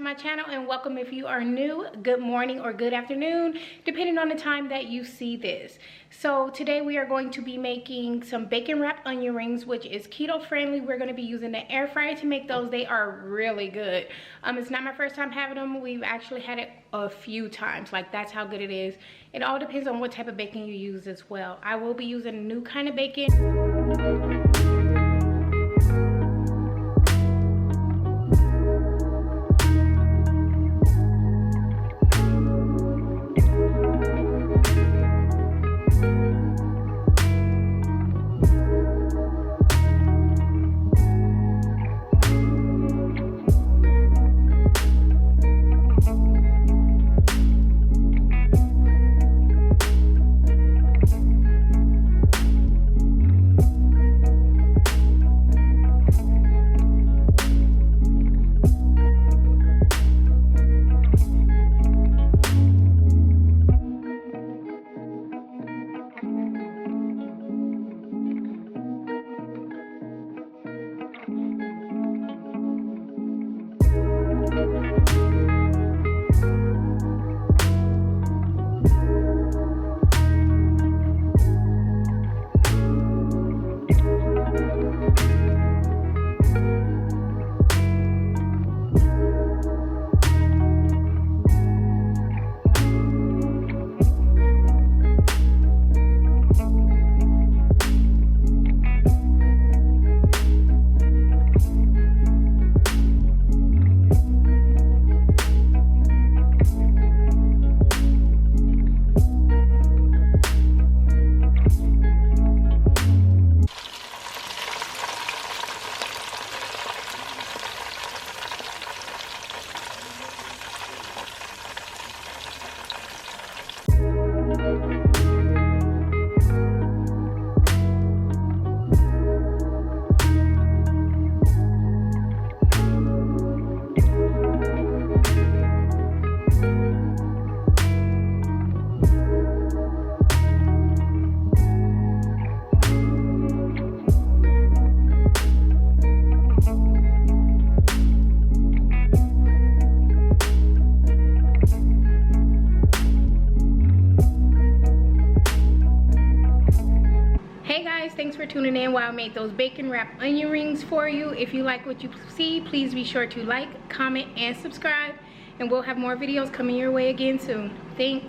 my channel, and welcome if you are new. Good morning or good afternoon, depending on the time that you see this. So today we are going to be making some bacon wrapped onion rings, which is keto friendly. We're going to be using the air fryer to make those. They are really good. It's not my first time having them. We've actually had it a few times. Like, that's how good it is. It all depends on what type of bacon you use as well. I will be using a new kind of bacon. Thanks for tuning in while I made those bacon wrapped onion rings for you. If you like what you see, please be sure to like, comment, and subscribe. And we'll have more videos coming your way again soon. Thanks.